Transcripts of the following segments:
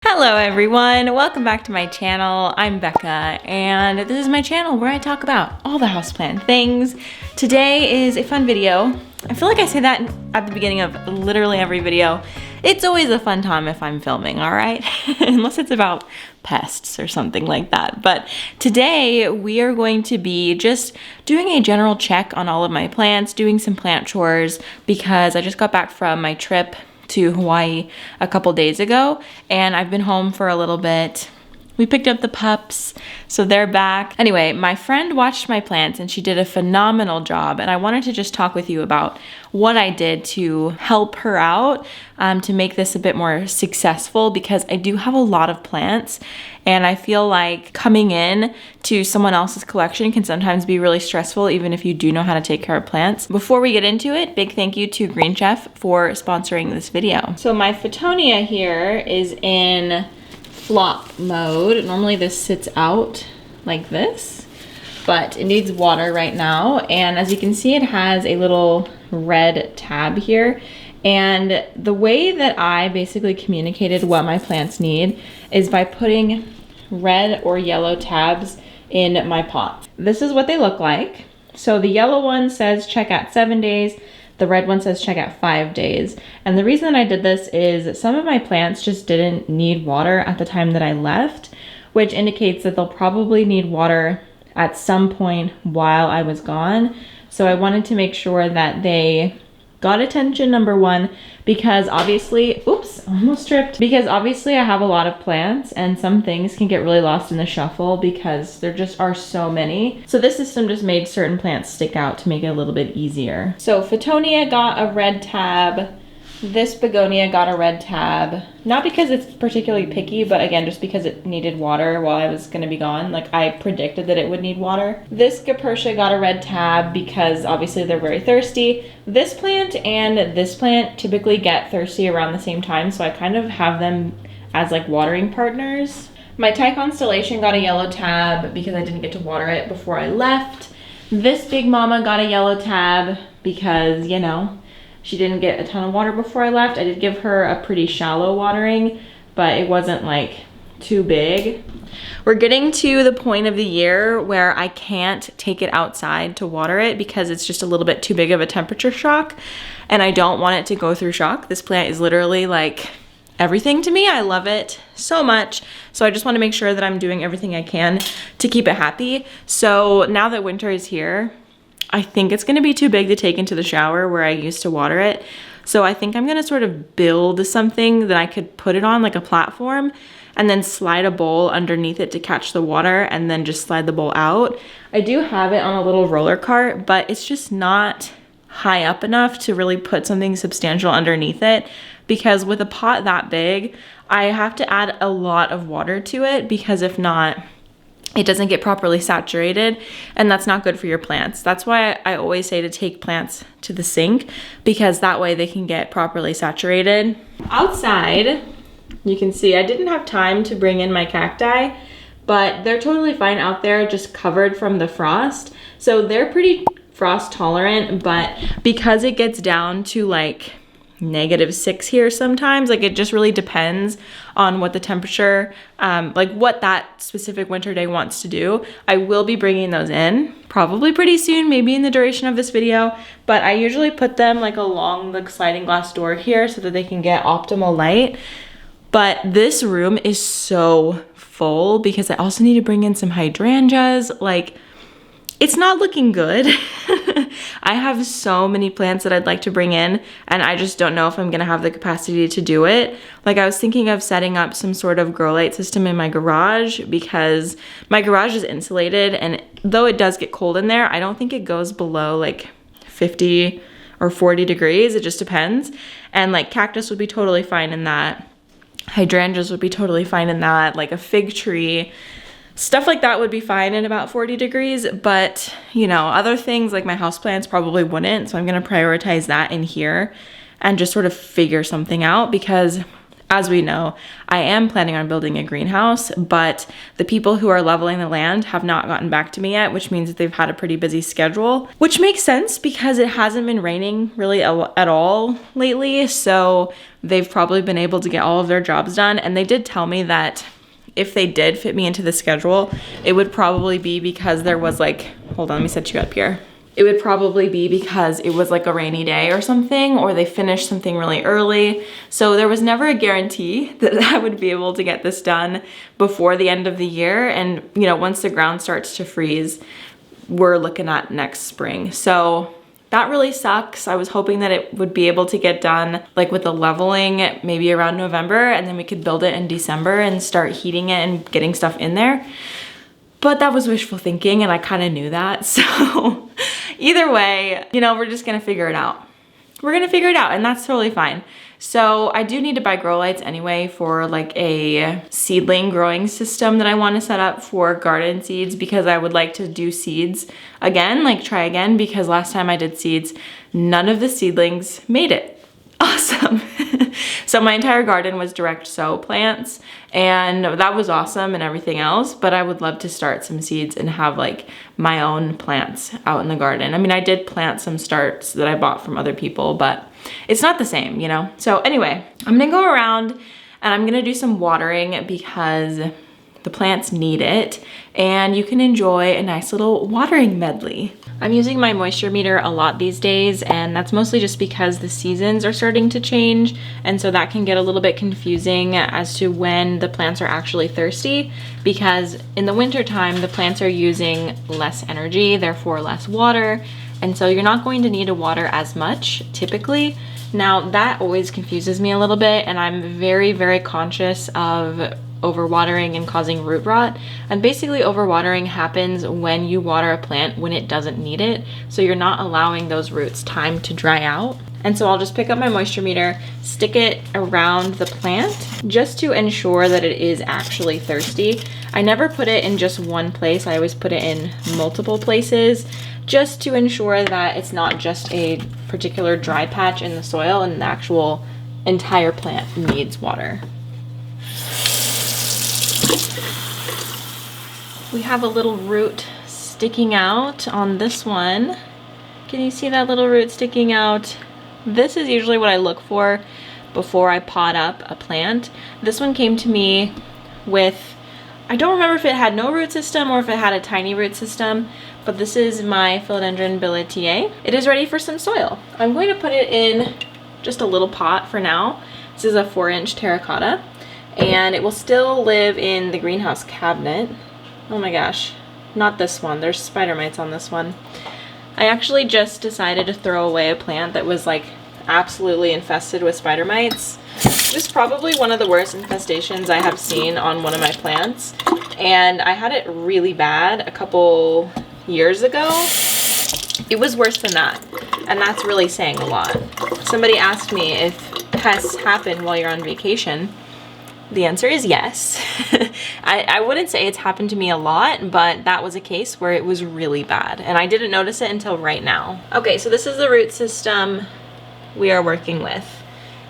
Hello everyone, welcome back to my channel. I'm Becca and this is my channel where I talk about all the houseplant things. Today is a fun video. I feel like I say that at the beginning of literally every video. It's always a fun time if I'm filming, all right? Unless it's about pests or something like that. But today we are going to be just doing a general check on all of my plants, doing some plant chores because I just got back from my trip to Hawaii a couple days ago and I've been home for a little bit. We picked up the pups, so they're back. Anyway, my friend watched my plants and she did a phenomenal job, and I wanted to just talk with you about what I did to help her out to make this a bit more successful, because I do have a lot of plants and I feel like coming in to someone else's collection can sometimes be really stressful, even if you do know how to take care of plants. Before we get into it, big thank you to Green Chef for sponsoring this video. So my Photonia here is in flop mode. Normally this sits out like this, but it needs water right now. And as you can see, it has a little red tab here. And the way that I basically communicated what my plants need is by putting red or yellow tabs in my pots. This is what they look like. So the yellow one says check at 7 days. The red one says check at 5 days. And the reason I did this is some of my plants just didn't need water at the time that I left, which indicates that they'll probably need water at some point while I was gone. So I wanted to make sure that they got attention, number one, because obviously, oops, almost tripped. Because obviously I have a lot of plants and some things can get really lost in the shuffle because there just are so many. So this system just made certain plants stick out to make it a little bit easier. So Photonia got a red tab. This begonia got a red tab, not because it's particularly picky, but again, just because it needed water while I was gonna be gone. Like, I predicted that it would need water. This Capertia got a red tab because obviously they're very thirsty. This plant and this plant typically get thirsty around the same time, so I kind of have them as like watering partners. My Thai Constellation got a yellow tab because I didn't get to water it before I left. This Big Mama got a yellow tab because, you know, she didn't get a ton of water before I left. I did give her a pretty shallow watering, but it wasn't like too big. We're getting to the point of the year where I can't take it outside to water it because it's just a little bit too big of a temperature shock, and I don't want it to go through shock. This plant is literally like everything to me. I love it so much. So I just want to make sure that I'm doing everything I can to keep it happy. So now that winter is here, I think it's gonna be too big to take into the shower where I used to water it. So I think I'm gonna sort of build something that I could put it on, like a platform, and then slide a bowl underneath it to catch the water and then just slide the bowl out. I do have it on a little roller cart, but it's just not high up enough to really put something substantial underneath it, because with a pot that big, I have to add a lot of water to it, because if not, it doesn't get properly saturated, and that's not good for your plants. That's why I always say to take plants to the sink, because that way they can get properly saturated. Outside, you can see I didn't have time to bring in my cacti, but they're totally fine out there, just covered from the frost. So they're pretty frost tolerant, but because it gets down to like -6 here sometimes, like it just really depends on what the temperature, like what that specific winter day wants to do. I will be bringing those in probably pretty soon, maybe in the duration of this video, but I usually put them like along the sliding glass door here so that they can get optimal light. But this room is so full because I also need to bring in some hydrangeas. Like, it's not looking good. I have so many plants that I'd like to bring in, and I just don't know if I'm gonna have the capacity to do it. Like, I was thinking of setting up some sort of grow light system in my garage, because my garage is insulated, and though it does get cold in there, I don't think it goes below like 50 or 40 degrees. It just depends. And like cactus would be totally fine in that. Hydrangeas would be totally fine in that. Like a fig tree, stuff like that would be fine in about 40 degrees, but you know, other things like my houseplants probably wouldn't. So I'm gonna prioritize that in here and just sort of figure something out, because as we know, I am planning on building a greenhouse, but the people who are leveling the land have not gotten back to me yet, which means that they've had a pretty busy schedule, which makes sense because it hasn't been raining really at all lately. So they've probably been able to get all of their jobs done. And they did tell me that if they did fit me into the schedule, it would probably be because there was like, hold on, let me set you up here. It would probably be because it was like a rainy day or something, or they finished something really early. So there was never a guarantee that I would be able to get this done before the end of the year. And you know, once the ground starts to freeze, we're looking at next spring. So that really sucks. I was hoping that it would be able to get done like with the leveling maybe around November, and then we could build it in December and start heating it and getting stuff in there. But that was wishful thinking, and I kind of knew that. So either way, you know, we're just gonna figure it out. We're gonna figure it out, and that's totally fine. So I do need to buy grow lights anyway for like a seedling growing system that I want to set up for garden seeds, because I would like to do seeds again, like try again, because last time I did seeds, none of the seedlings made it. Awesome. So my entire garden was direct sow plants, and that was awesome and everything else, but I would love to start some seeds and have like my own plants out in the garden. I mean, I did plant some starts that I bought from other people, but it's not the same, you know? So anyway, I'm gonna go around and I'm gonna do some watering because the plants need it, and you can enjoy a nice little watering medley. I'm using my moisture meter a lot these days, and that's mostly just because the seasons are starting to change, and so that can get a little bit confusing as to when the plants are actually thirsty, because in the winter time the plants are using less energy, therefore less water, and so you're not going to need to water as much typically. Now that always confuses me a little bit, and I'm very, very conscious of overwatering and causing root rot. And basically overwatering happens when you water a plant when it doesn't need it, so you're not allowing those roots time to dry out. And so I'll just pick up my moisture meter, stick it around the plant just to ensure that it is actually thirsty. I never put it in just one place, I always put it in multiple places, just to ensure that it's not just a particular dry patch in the soil and the actual entire plant needs water. We have a little root sticking out on this one. Can you see that little root sticking out? This is usually what I look for before I pot up a plant. This one came to me with, I don't remember if it had no root system or if it had a tiny root system, but this is my Philodendron billetiae. It is ready for some soil. I'm going to put it in just a little pot for now. This is a 4-inch terracotta, and it will still live in the greenhouse cabinet. Oh my gosh, not this one. There's spider mites on this one. I actually just decided to throw away a plant that was like absolutely infested with spider mites. It was probably one of the worst infestations I have seen on one of my plants, and I had it really bad a couple years ago. It was worse than that, and that's really saying a lot. Somebody asked me if pests happen while you're on vacation. The answer is yes. I wouldn't say it's happened to me a lot, but that was a case where it was really bad, and I didn't notice it until right now. Okay, so this is the root system we are working with,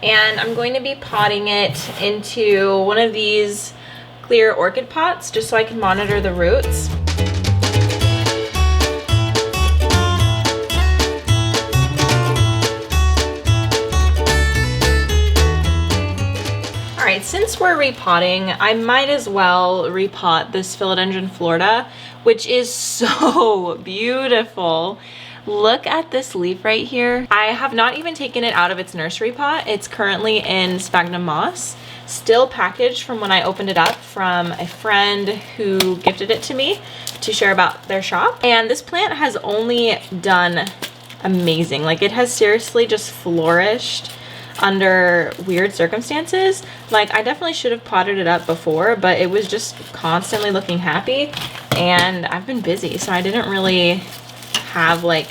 and I'm going to be potting it into one of these clear orchid pots just so I can monitor the roots. Alright, since we're repotting, I might as well repot this Philodendron Florida, which is so beautiful. Look at this leaf right here. I have not even taken it out of its nursery pot. It's currently in sphagnum moss, still packaged from when I opened it up from a friend who gifted it to me to share about their shop. And this plant has only done amazing. Like, it has seriously just flourished under weird circumstances. Like, I definitely should have potted it up before, but it was just constantly looking happy, and I've been busy, so I didn't really have like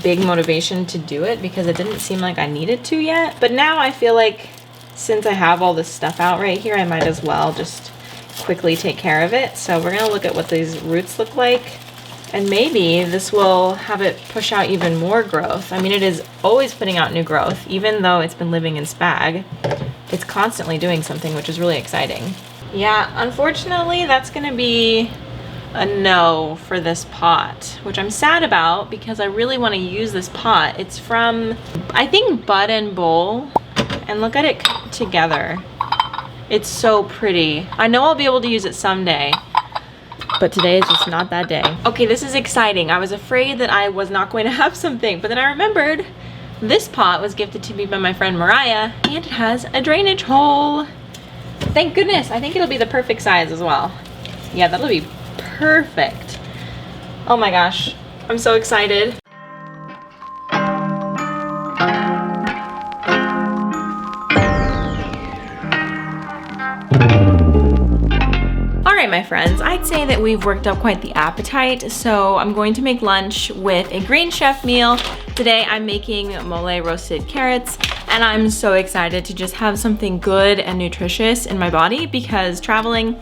big motivation to do it because it didn't seem like I needed to yet. But now I feel like since I have all this stuff out right here, I might as well just quickly take care of it. So we're gonna look at what these roots look like, and maybe this will have it push out even more growth. I mean, it is always putting out new growth, even though it's been living in spag. it's constantly doing something, which is really exciting. Yeah, unfortunately, that's gonna be a no for this pot, which I'm sad about because I really want to use this pot. It's from, I think, Bud and Bowl, and look at it together. It's so pretty. I know I'll be able to use it someday, but today is just not that day. Okay, this is exciting. I was afraid that I was not going to have something, but then I remembered this pot was gifted to me by my friend Mariah, and it has a drainage hole. Thank goodness. I think it'll be the perfect size as well. Yeah, that'll be perfect. Oh my gosh, I'm so excited. Alright my friends, I'd say that we've worked up quite the appetite, so I'm going to make lunch with a Green Chef meal. Today I'm making mole roasted carrots, and I'm so excited to just have something good and nutritious in my body because traveling,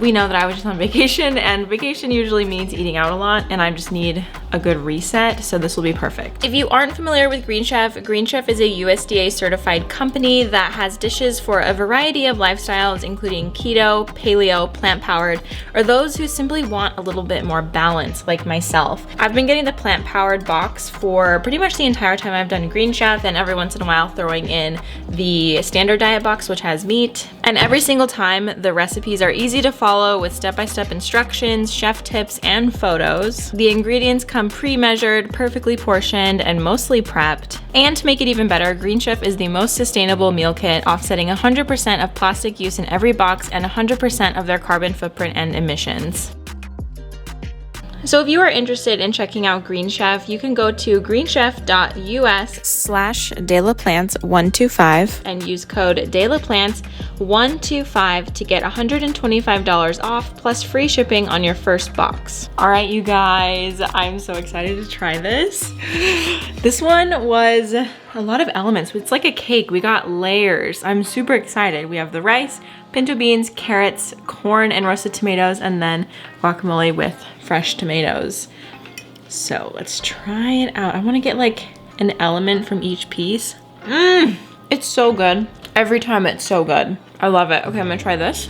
we know that I was just on vacation, and vacation usually means eating out a lot, and I just need a good reset, so this will be perfect. If you aren't familiar with Green Chef is a USDA certified company that has dishes for a variety of lifestyles, including keto, paleo, plant-powered, or those who simply want a little bit more balance, like myself. I've been getting the plant-powered box for pretty much the entire time I've done Green Chef, and every once in a while throwing in the standard diet box, which has meat. And every single time, the recipes are easy to follow with step-by-step instructions, chef tips, and photos. The ingredients come pre-measured, perfectly portioned, and mostly prepped. And to make it even better, Green Chef is the most sustainable meal kit, offsetting 100% of plastic use in every box and 100% of their carbon footprint and emissions. So if you are interested in checking out Green Chef, you can go to greenchef.us/delaplants125 and use code delaplants125 to get $125 off plus free shipping on your first box. All right, you guys, I'm so excited to try this. This one was a lot of elements. It's like a cake. We got layers. I'm super excited. We have the rice, pinto beans, carrots, corn, and roasted tomatoes, and then guacamole with fresh tomatoes. So let's try it out. I want to get like an element from each piece. It's so good. Every time it's so good. I love it. Okay, I'm gonna try this.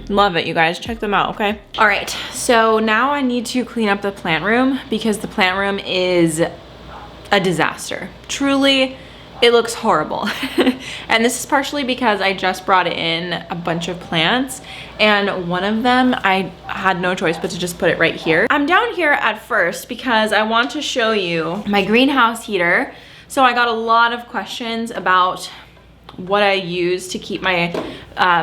Love it, you guys. Check them out, okay? All right, so now I need to clean up the plant room because the plant room is a disaster. Truly, it looks horrible. And this is partially because I just brought in a bunch of plants, and one of them I had no choice but to just put it right here. I'm down here at first because I want to show you my greenhouse heater. So I got a lot of questions about what I use to keep my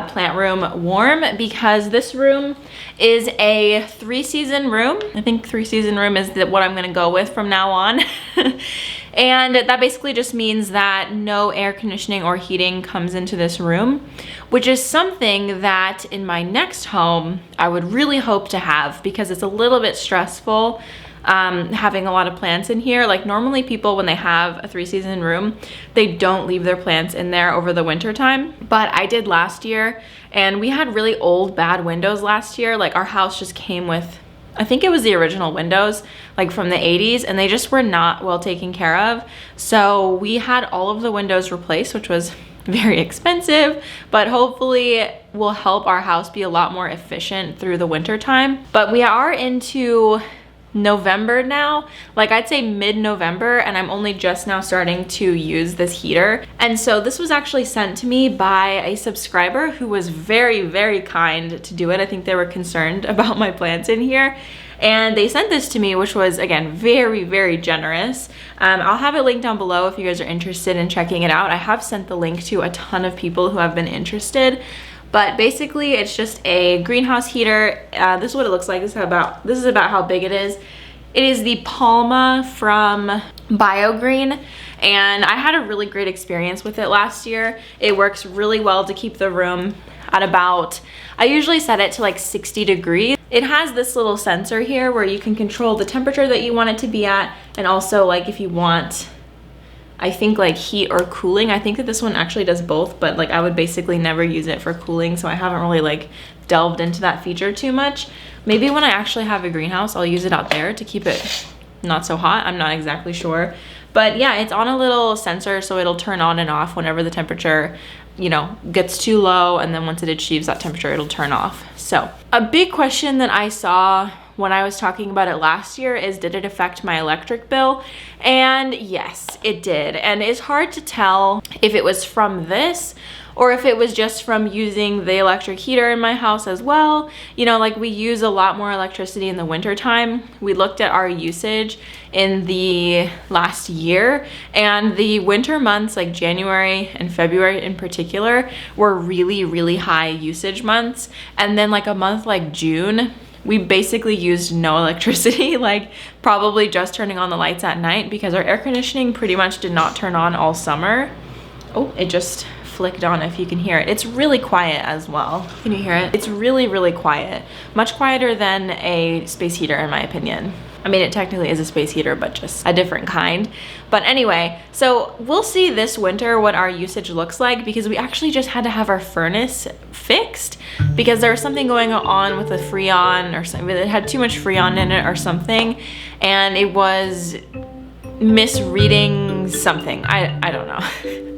plant room warm, because this room is a 3-season room. I think 3-season room is what I'm gonna go with from now on. And that basically just means that no air conditioning or heating comes into this room, which is something that in my next home I would really hope to have, because it's a little bit stressful having a lot of plants in here. Like normally people, when they have a 3-season room, they don't leave their plants in there over the winter time. But I did last year, and we had really old bad windows last year. Like our house just came with, I think it was the original windows, like from the 80s, and they just were not well taken care of. So we had all of the windows replaced, which was very expensive, but hopefully will help our house be a lot more efficient through the winter time. But we are into November now, like I'd say mid-November, and I'm only just now starting to use this heater. And so this was actually sent to me by a subscriber who was very, very kind to do it. I think they were concerned about my plants in here, and they sent this to me, which was, again, very, very generous. I'll have it linked down below if you guys are interested in checking it out. I have sent the link to a ton of people who have been interested. But basically, it's just a greenhouse heater. This is what it looks like. This is about how big it is. It is the Palma from BioGreen, and I had a really great experience with it last year. It works really well to keep the room at about, I usually set it to like 60 degrees. It has this little sensor here where you can control the temperature that you want it to be at, and also like if you want, I think like heat or cooling. I think that this one actually does both, but like I would basically never use it for cooling, so I haven't really like delved into that feature too much. Maybe when I actually have a greenhouse, I'll use it out there to keep it not so hot. I'm not exactly sure. But yeah, it's on a little sensor, so it'll turn on and off whenever the temperature you know, gets too low, and then once it achieves that temperature, it'll turn off. So a big question that I saw when I was talking about it last year is, did it affect my electric bill? And yes, it did. And it's hard to tell if it was from this or if it was just from using the electric heater in my house as well. You know, like we use a lot more electricity in the winter time. We looked at our usage in the last year, and the winter months like January and February in particular were really, really high usage months. And then like a month like June, we basically used no electricity, like probably just turning on the lights at night because our air conditioning pretty much did not turn on all summer. Oh, it just flicked on, if you can hear it. It's really quiet as well. Can you hear it? It's really, really quiet. Much quieter than a space heater in my opinion. I mean, it technically is a space heater, but just a different kind. But anyway, so we'll see this winter what our usage looks like, because we actually just had to have our furnace fixed because there was something going on with the Freon or something. It had too much Freon in it or something, and it was misreading something. I don't know.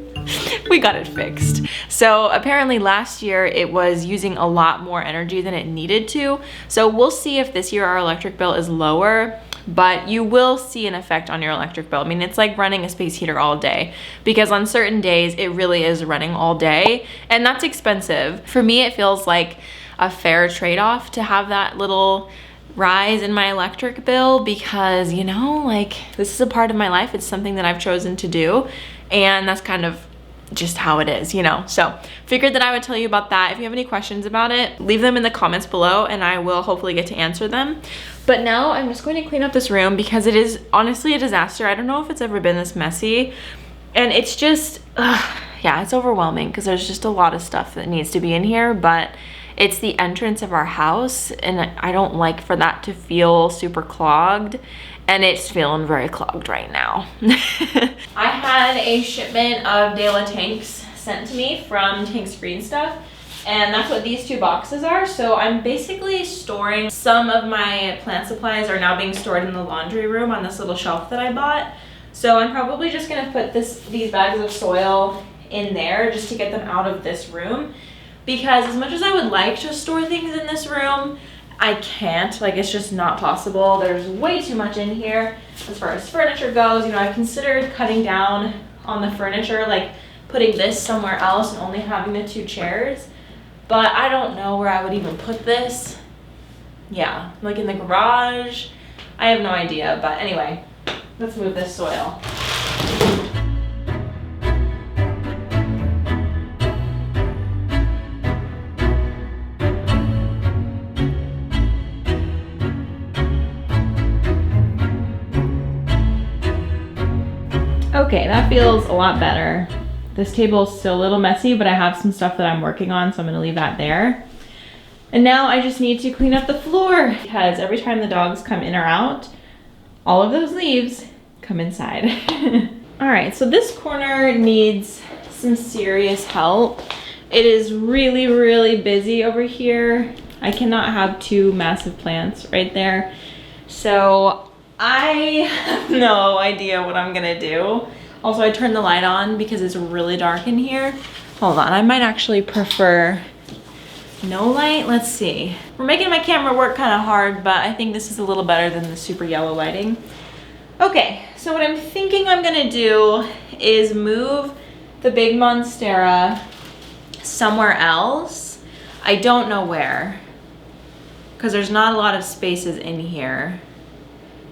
We got it fixed. So apparently last year it was using a lot more energy than it needed to. So we'll see if this year our electric bill is lower, but you will see an effect on your electric bill. I mean, it's like running a space heater all day, because on certain days it really is running all day, and that's expensive. For me, it feels like a fair trade-off to have that little rise in my electric bill, because, you know, like this is a part of my life. It's something that I've chosen to do, and that's kind of just how it is, you know. So figured that I would tell you about that. If you have any questions about it, leave them in the comments below and I will hopefully get to answer them. But now I'm just going to clean up this room because it is honestly a disaster. I don't know if it's ever been this messy, and it's just yeah, it's overwhelming because there's just a lot of stuff that needs to be in here, but it's the entrance of our house and I don't like for that to feel super clogged, and it's feeling very clogged right now. I had a shipment of De La tanks sent to me from Tanks Green Stuff, and that's what these two boxes are. So I'm basically storing some of my plant supplies are now being stored in the laundry room on this little shelf that I bought. So I'm probably just gonna put these bags of soil in there just to get them out of this room, because as much as I would like to store things in this room, I can't. Like, it's just not possible. There's way too much in here as far as furniture goes. You know, I considered cutting down on the furniture, like putting this somewhere else and only having the two chairs, but I don't know where I would even put this. Yeah, like in the garage. I have no idea, but anyway, let's move this soil. Okay, that feels a lot better. This table is still a little messy, but I have some stuff that I'm working on, so I'm gonna leave that there. And now I just need to clean up the floor, because every time the dogs come in or out, all of those leaves come inside. All right, so this corner needs some serious help. It is really, really busy over here. I cannot have two massive plants right there. So I have no idea what I'm gonna do. Also, I turned the light on because it's really dark in here. Hold on, I might actually prefer no light. Let's see. We're making my camera work kind of hard, but I think this is a little better than the super yellow lighting. Okay, so what I'm thinking I'm gonna do is move the big monstera somewhere else. I don't know where, because there's not a lot of spaces in here.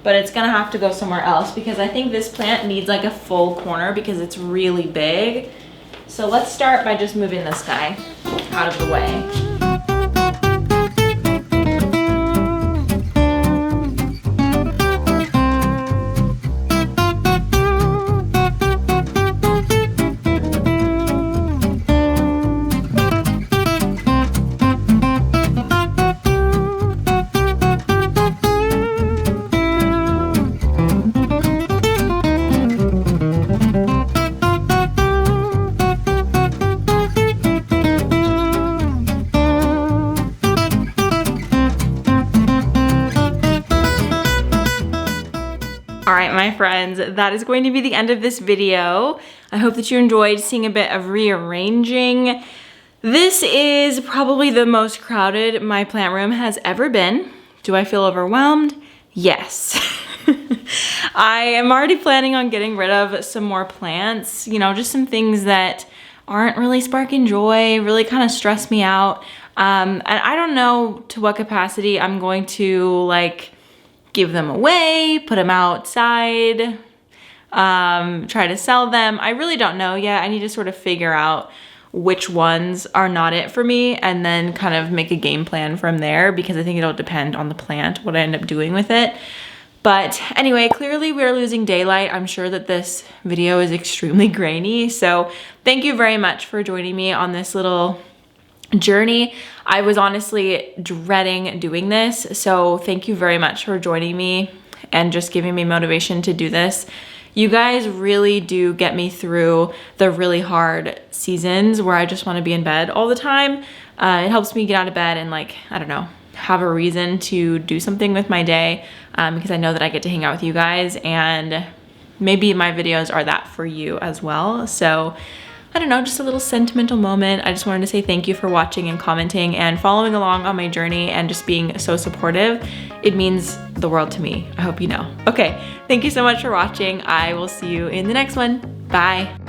But it's gonna have to go somewhere else because I think this plant needs like a full corner because it's really big. So let's start by just moving this guy out of the way. All right, my friends, that is going to be the end of this video. I hope that you enjoyed seeing a bit of rearranging. This is probably the most crowded my plant room has ever been. Do I feel overwhelmed? Yes. I am already planning on getting rid of some more plants, you know, just some things that aren't really sparking joy, really kind of stress me out. And I don't know to what capacity I'm going to like give them away, put them outside, try to sell them. I really don't know yet. I need to sort of figure out which ones are not it for me and then kind of make a game plan from there, because I think it'll depend on the plant, what I end up doing with it. But anyway, clearly we're losing daylight. I'm sure that this video is extremely grainy. So thank you very much for joining me on this little journey. I was honestly dreading doing this. So thank you very much for joining me and just giving me motivation to do this. You guys really do get me through the really hard seasons where I just want to be in bed all the time. It helps me get out of bed and like, I don't know, have a reason to do something with my day, because I know that I get to hang out with you guys, and maybe my videos are that for you as well. So I don't know, just a little sentimental moment. I just wanted to say thank you for watching and commenting and following along on my journey and just being so supportive. It means the world to me. I hope you know. Okay, thank you so much for watching. I will see you in the next one. Bye.